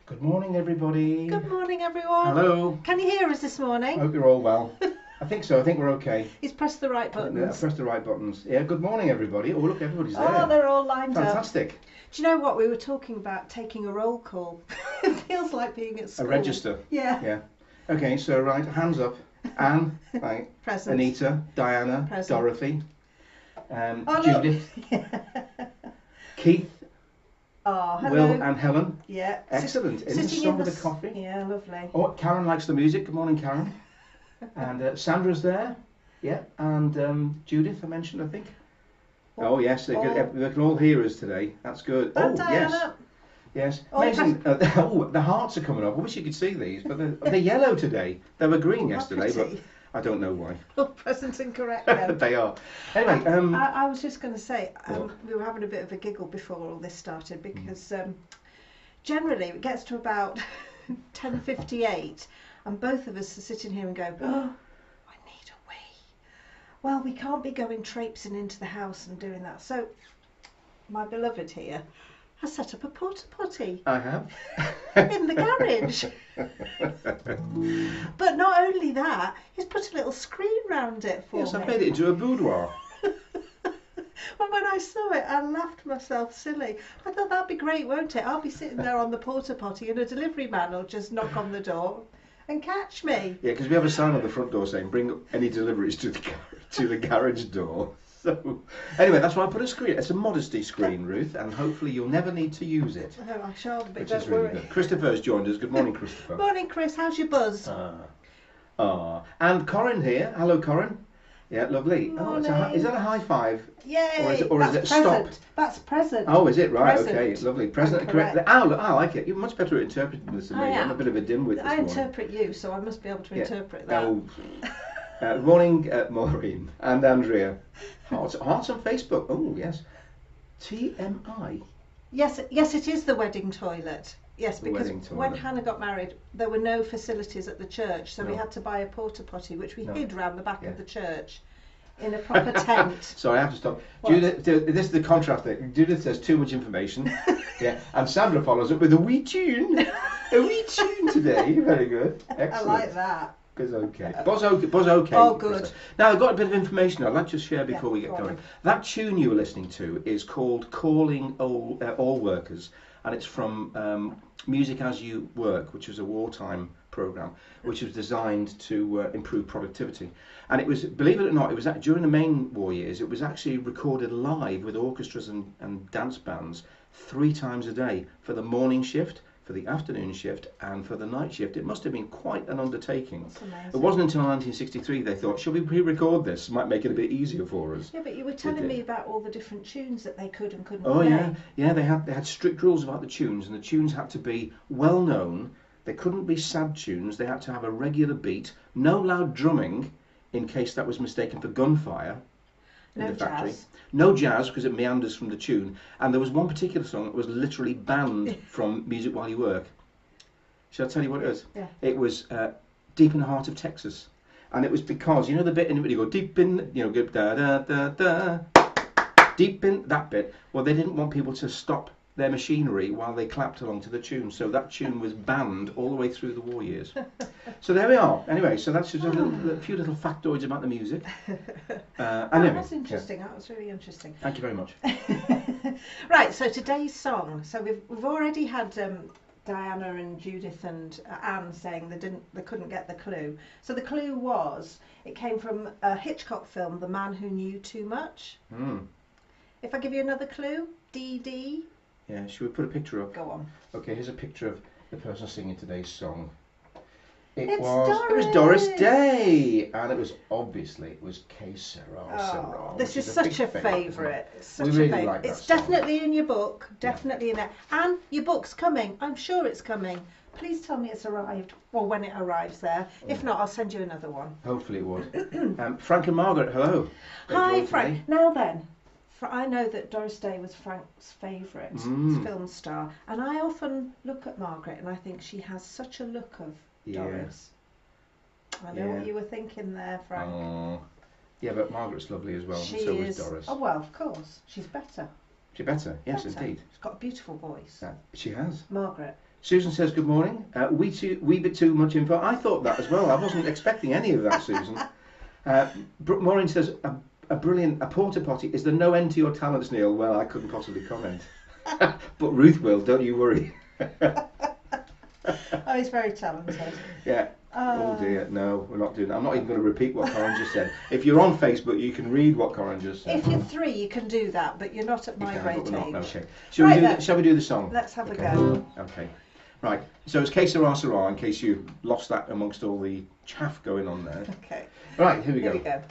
Good morning, everybody. Good morning, everyone. Hello. Can you hear us this morning? Hope you're all well. I think so. I think we're okay. He's pressed the right buttons. Press the right buttons. Yeah. Good morning, everybody. Oh, look, everybody's there. Oh, they're all lined up. Fantastic. Do you know what? We were talking about taking a roll call. It feels like being at school. A register. Yeah. Yeah. Okay. So right, hands up. Anne, right. Present. Anita, Diana, Present. Dorothy, Oh, Judith, Keith, Oh, hello. Will, and Helen. Yeah. Excellent. Isn't it Sitting strong in with the coffee? Yeah, lovely. Oh, Karen likes the music. Good morning, Karen. And Sandra's there. Yeah. And Judith, I mentioned, I think. Oh yes, they can all hear us today. That's good. And oh Diana. yes, amazing. Oh, the hearts are coming up. I wish you could see these, but they're yellow today. They were green yesterday, but I don't know why. Oh, present and correct then. They are. Anyway, I was just going to say, we were having a bit of a giggle before all this started because generally it gets to about 10:58 and both of us are sitting here and go, oh, I need a wee. Well, we can't be going traipsing into the house and doing that. So my beloved here has set up a porta potty. I have. In the garage. But not only that, he's put a little screen round it for me. Yes, I've made it into a boudoir. Well, when I saw it, I laughed myself silly. I thought that'd be great, won't it? I'll be sitting there on the porta potty and a delivery man will just knock on the door and catch me. Yeah, because we have a sign on the front door saying bring up any deliveries to the garage door. So anyway, that's why I put a screen. It's a modesty screen, Ruth, and hopefully you'll never need to use it. Oh, I shall, but Which don't is really worry. good. Christopher's joined us. Good morning, Christopher. Morning, Chris. How's your buzz? And Corin here. Hello, Corin. Yeah, lovely. Morning. Is that a high five? Yay! Or is it present. stop? That's present. Oh, is it? Right, Present. okay, lovely. Present and Correct. correct. Oh, look, I like it. You're much better at interpreting this than me. I am. I'm a bit of a dimwit this I morning. interpret you, so I must be able to interpret that. Oh. Morning, Maureen and Andrea. Hearts on Facebook. Oh, yes. TMI. Yes, it is the wedding toilet. Yes, The because wedding toilet. when Hannah got married, there were no facilities at the church, so we No. had to buy a porta potty, which we No. hid round the back Yeah. of the church in a proper tent. Sorry, I have to stop. What? Judith, this is the contrast thing. Judith says too much information. Yeah, and Sandra follows up with a wee tune. A wee tune today. Very good. Excellent. I like that. Buzz okay. Buzz okay. Oh, good. Now, I've got a bit of information I'd like to share before we get go on going. then. That tune you were listening to is called Calling All Workers, and it's from Music As You Work, which was a wartime program, which was designed to improve productivity. And it was, believe it or not, it was during the main war years, it was actually recorded live with orchestras and dance bands 3 times a day for the morning shift, for the afternoon shift, and for the night shift. It must have been quite an undertaking. That's amazing. It wasn't until 1963 they thought, shall we pre-record this? Might make it a bit easier for us. Yeah, but you were telling me about all the different tunes that they could and couldn't Oh play. yeah. They had strict rules about the tunes, and the tunes had to be well known. They couldn't be sad tunes. They had to have a regular beat. No loud drumming, in case that was mistaken for gunfire in No the factory. jazz. No jazz, because it meanders from the tune. And there was one particular song that was literally banned from Music While You Work. Shall I tell you what it was? Yeah. It was Deep in the Heart of Texas. And it was because, you know the bit in it where you go deep in, you know, go da da da da, deep in, that bit. Well, they didn't want people to stop their machinery while they clapped along to the tune. So that tune was banned all the way through the war years. So there we are. Anyway, so that's just a few little factoids about the music. That was interesting. That was really interesting. Thank you very much. Right, so today's song. So we've already had Diana and Judith and Anne saying they couldn't get the clue. So the clue was it came from a Hitchcock film, The Man Who Knew Too Much. If I give you another clue, DD. Yeah, should we put a picture up? Go on. Okay, here's a picture of the person singing today's song. It's It was Doris Day, and it was Sera Sera. This which is a such big a favourite, isn't favourite. it? It's such We a really favourite. like that It's song. definitely in your book, definitely in there. And your book's coming. I'm sure it's coming. Please tell me it's arrived, or when it arrives there. If not, I'll send you another one. Hopefully it would. Frank and Margaret, hello. They're Hi, joined Frank. today. Now then, I know that Doris Day was Frank's favourite film star, and I often look at Margaret and I think she has such a look of Doris. I know what you were thinking there, Frank. Yeah, but Margaret's lovely as well, She and so is. is Doris. Oh well, of course, she's better. She's better, yes, Better. indeed. She's got a beautiful voice. She has. Margaret. Susan says good morning. Wee bit too much info. I thought that as well. I wasn't expecting any of that, Susan. Maureen says a porta potty. Is there no end to your talents, Neil? Well, I couldn't possibly comment. But Ruth will. Don't you worry. Oh, he's very talented. Yeah. Oh dear, no, we're not doing that. I'm not even going to repeat what Corin just said. If you're on Facebook, you can read what Corin just said. If you're 3, you can do that, but you're not at my great age. Okay. Shall we do the song? Let's have a go. Okay. Right. So it's Que Sera Sera, in case you lost that amongst all the chaff going on there. Okay. Right, here we go. Here we go.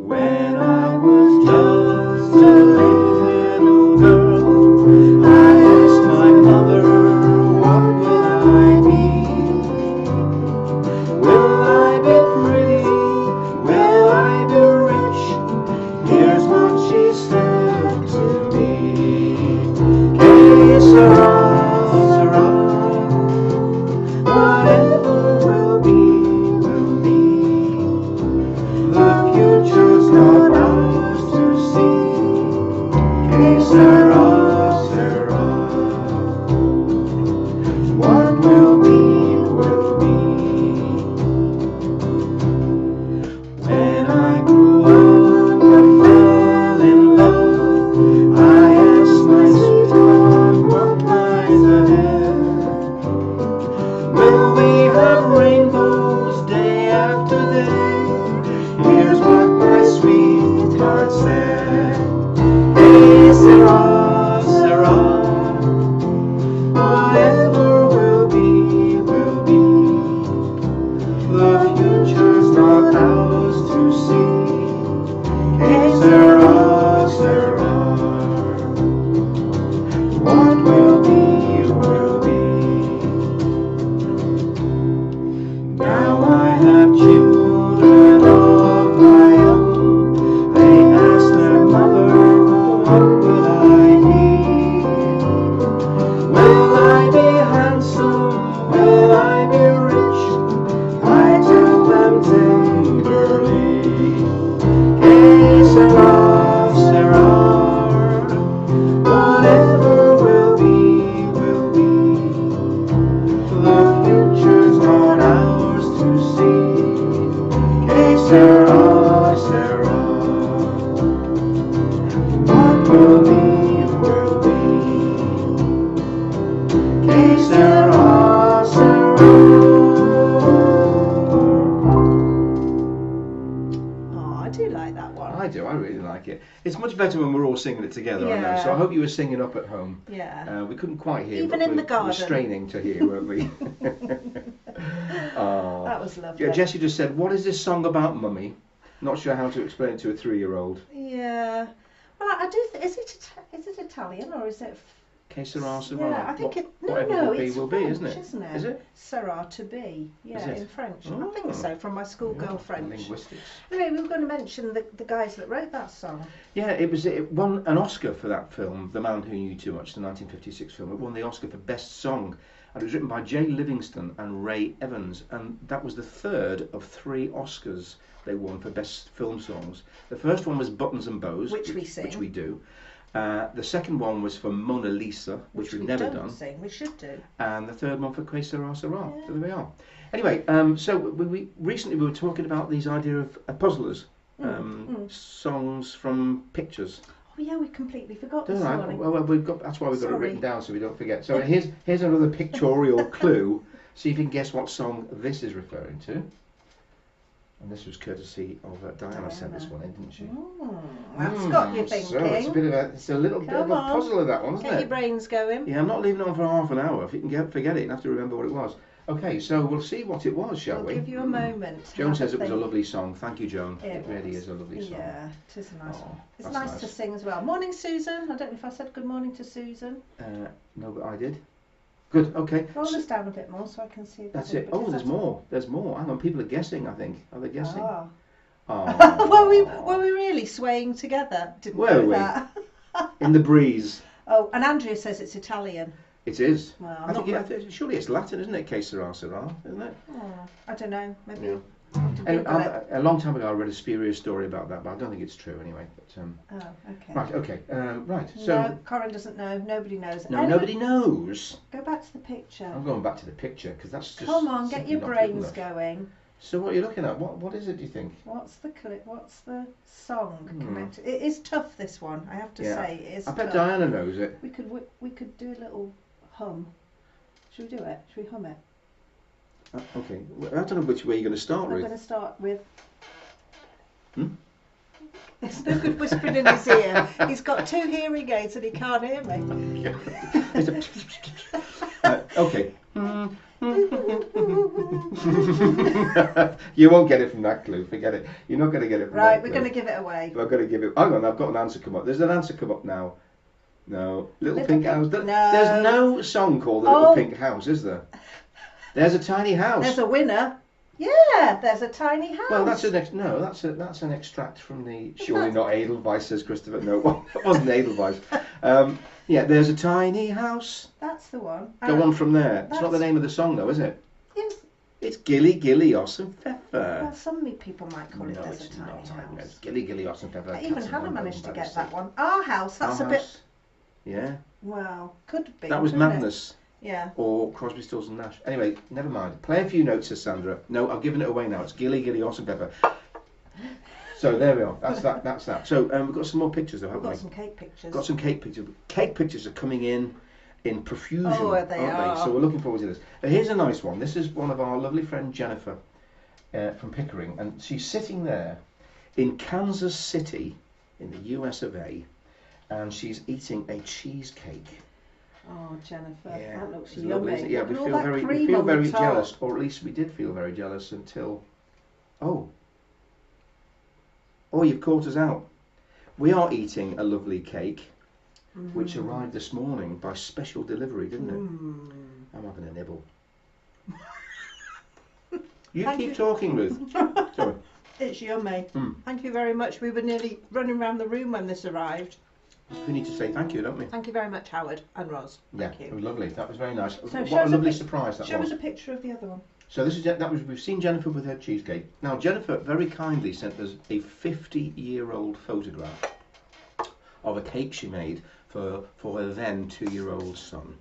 When I was just a little girl, I asked my mother, what will I be? Will I be pretty? Will I be rich? Here's what she said to me. Que sera, sera. Whatever will be, will be. The future's not ours to see. Que sera, sera. What will be, will be. When I grew up and fell in love, I asked my sweetheart what lies ahead. Will we have rainbows day after day? Here's what my sweetheart said. Hey, Sera, Sera. Whatever will be, will be. The future's not ours to see. Hey, Sera, Sera. What will be, will be. Now I have children of my own. They ask their mother, what will I be? Will I be handsome? Will I be rich? I tell them tenderly. Que sera, sera. Whatever will be, will be. The future's not ours to see. Que sera, sera. What will be, will be. Que sera, sera. Oh, I do like that one. I do, I really like it. It's much better when we're all singing it together, I know. So I hope you were singing up at home. Yeah. We couldn't quite hear, Even but in the garden. we're straining to hear, weren't we? That was lovely. Yeah, Jessie just said, what is this song about, Mummy? Not sure how to explain it to a 3-year-old. Yeah. Well, I do. Is it Italian or is it? Que sera, sera. Yeah, I think Whatever no, will be, it's will French, be, isn't it? Isn't it? Is it? Sera, to be. Yeah, Is it? in French. Oh. I think so, from my schoolgirl French. Linguistics. Anyway, we were going to mention the guys that wrote that song. Yeah, it won an Oscar for that film, The Man Who Knew Too Much, the 1956 film. It won the Oscar for Best Song. And it was written by Jay Livingston and Ray Evans. And that was the third of 3 Oscars they won for Best Film Songs. The first one was Buttons and Bows, Which we sing. Which we do. The second one was for Mona Lisa, which we've never done. Sing. We should do. And the third one for Que Sera, Sera. Yeah. So there we are. Anyway, so we recently we were talking about these idea of puzzlers, songs from pictures. Oh yeah, we completely forgot Don't this I? morning. Well, that's why we've got it Sorry. written down so we don't forget. So here's another pictorial clue. See if you can guess what song this is referring to. And this was courtesy of Diana sent this one in, didn't she? That's got you thinking. So it's a little bit of a puzzler, that one, isn't Get it? your brains going. Yeah, I'm not leaving it on for half an hour. If you can forget it and have to remember what it was. Okay, so we'll see what it was, shall we? I'll give you a moment. Joan says it was a lovely song. Thank you, Joan. It really was. is a lovely song. Yeah, it is a nice one. It's that's nice to sing as well. Morning, Susan. I don't know if I said good morning to Susan. No, but I did. Good, okay. Roll this down a bit more so I can see. That's it. Oh, there's more. There's more. Hang on, people are guessing, I think. Are they guessing? Were we really swaying together? Didn't Were know we? that. In the breeze. Oh, and Andrea says it's Italian. It is. Well, I think surely it's Latin, isn't it? Que sera, sera, isn't it? I don't know. Maybe. Yeah. And a long time ago, I read a spurious story about that, but I don't think it's true anyway. But, Oh, okay. right, okay, right. So no, Corin doesn't know. Nobody knows. no, nobody knows. Go back to the picture. I'm going back to the picture because that's just. Come on, get your not brains good enough. going. So what are you looking at? What is it? Do you think? What's the clip? What's the song Hmm. connected? It is tough. This one, I have to say, it is. I bet tough. Diana knows it. We could do a little hum. Should we do it? Should we hum it? Okay. Well, I don't know which way you're going to start, I'm Ruth. going to start with. Hmm? It's no good whispering in his ear. He's got 2 hearing aids and he can't hear me. Okay. You won't get it from that clue. Forget it. You're not going to get it from Right, that we're clue. going to give it away. We're going to give it. Hang on, I've got an answer come up. There's an answer come up now. No, Little Little Pink Pink- House. no. There's no song called The Little Oh. Pink House, is there? There's a tiny house. There's a winner. Yeah, there's a tiny house. Well, that's that's an extract from the surely not Edelweiss, says Christopher. No, it wasn't Edelweiss. Yeah, there's a tiny house. That's the one. Go on from there. It's not the that's- name of the song, though, is it? Yes. It's Gilly Gilly Oss and Pepper. Well, some people might call it No, There's it's a Tiny not. House. It's Gilly Gilly Oss and Pepper. Even Cats and Hannah Rainbows managed to and get Bad that one. Our house, that's Our a bit. House. Yeah, Well, could be. that was couldn't it? Madness. Yeah. Or Crosby, Stills and Nash. Anyway, never mind. Play a few notes, says Sandra. No, I've given it away now. It's Gilly Gilly Oss and Pepper. So there we are. That's that. That's that. So we've got some more pictures, though, We've haven't got we? some cake pictures. Got some cake pictures. Cake pictures are coming in profusion, Oh, aren't they are. So we're looking forward to this. Here's a nice one. This is one of our lovely friend Jennifer from Pickering, and she's sitting there in Kansas City in the US of A, and she's eating a cheesecake. Oh, Jennifer, Yeah, that looks it's lovely, isn't yummy. it? Yeah, we Look at feel all that very, cream on the top. jealous, or at least we did feel very jealous until. Oh, you've caught us out. We are eating a lovely cake, which arrived this morning by special delivery, didn't it? I'm having a nibble. You Thank keep you. talking, Ruth. Sorry. It's yummy. Mm. Thank you very much. We were nearly running around the room when this arrived. We need to say thank you, don't we? Thank you very much, Howard and Ros. Yeah, Thank it you. was lovely. That was very nice. So What show a us a lovely pic- surprise that Show was. us a picture of the other one. So we've seen Jennifer with her cheesecake. Now Jennifer very kindly sent us a 50-year-old photograph of a cake she made for her then 2-year-old son.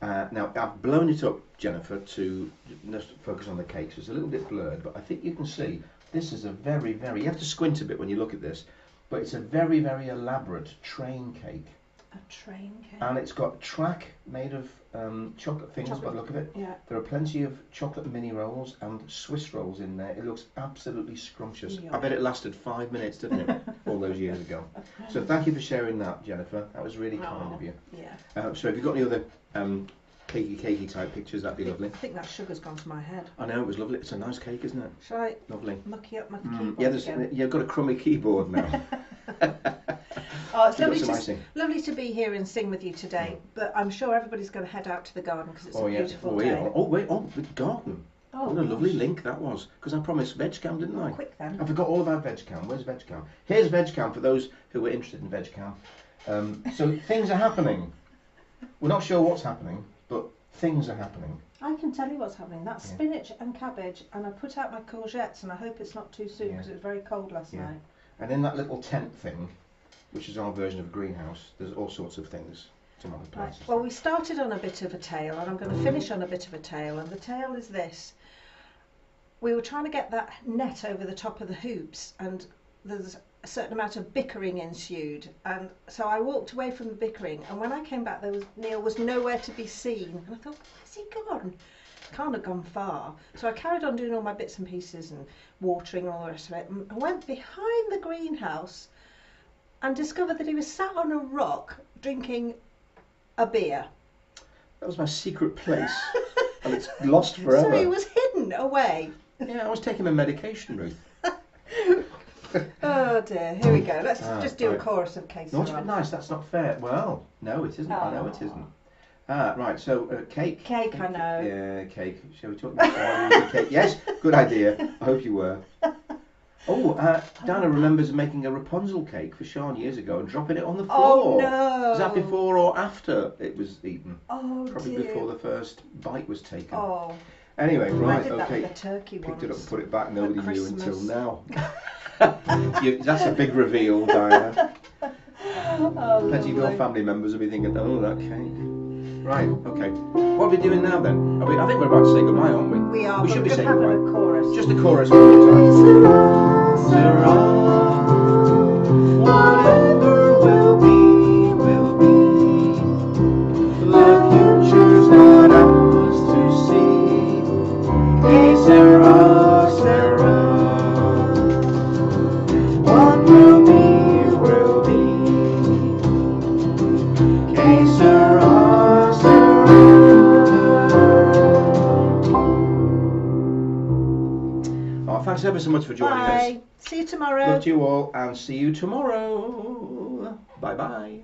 Now I've blown it up, Jennifer, to just focus on the cake. So it's a little bit blurred, but I think you can see this is a very, very. You have to squint a bit when you look at this, but it's a very, very elaborate train cake. A train cake. And it's got track made of chocolate fingers by the look of it. Yeah. There are plenty of chocolate mini rolls and Swiss rolls in there. It looks absolutely scrumptious. Yum. I bet it lasted 5 minutes, didn't it? All those years ago. So thank you for sharing that, Jennifer. That was really kind of you. Yeah. So if you've got any other cakey type pictures, that'd be lovely. I think that sugar's gone to my head. I know, it was lovely. It's a nice cake, isn't it? Shall I Lovely. mucky up my keyboard Yeah, again? you've got a crummy keyboard now. Oh, it's You've got some icing. lovely to be here and sing with you today. But I'm sure everybody's going to head out to the garden because it's a beautiful day. The garden. Oh, What a lovely gosh. link that was. Because I promised VegCam, didn't I? Quick then. I forgot all about VegCam. Where's VegCam? Here's VegCam for those who are interested in VegCam. So things are happening. We're not sure what's happening, but things are happening. I can tell you what's happening. That's Yeah. spinach and cabbage, and I put out my courgettes, and I hope it's not too soon Yeah. because it was very cold last Yeah. night. And in that little tent thing, which is our version of a greenhouse, there's all sorts of things. Tomato Right. plants. Well, we started on a bit of a tale, and I'm going to finish on a bit of a tale. And the tale is this: we were trying to get that net over the top of the hoops, and there's a certain amount of bickering ensued. And so I walked away from the bickering, and when I came back, Neil was nowhere to be seen. And I thought, where's he gone? Can't have gone far. So I carried on doing all my bits and pieces and watering and all the rest of it. And I went behind the greenhouse and discovered that he was sat on a rock drinking a beer. That was my secret place. And it's lost forever. So he was hidden away. Yeah, I was taking my medication, Ruth. Oh dear, here we go. Let's just do right. a chorus of Sera No, it's a Sera. bit nice. That's not fair. Well, no, it isn't. I know it isn't. Right. So cake. Cake, I know. Yeah, cake. Shall we talk about cake? Yes, good idea. I hope you were. Oh, Dana remembers making a Rapunzel cake for Sean years ago and dropping it on the Oh floor. no! Was that before or after it was eaten? Oh Probably dear. before the first bite was taken. Oh. Anyway, I right, did that okay. with a turkey Picked it up once. and put it back. Nobody knew Christmas. until now. That's a big reveal, Diana. Oh, Plenty of your lovely. family members will be thinking, oh, that cake. Right, okay. What are we doing now then? I think we're about to say goodbye, aren't we? We are. We but should be we're saying having goodbye. a chorus. Just a chorus one more time. Sera, Whatever will be, will be. The future's not ours to see. Hey, Sera, Sera. What will be, will be. Hey, Sera, Sera. Oh, thanks ever so much for joining us. Bye. See you tomorrow. Love to you all and see you tomorrow. Bye bye.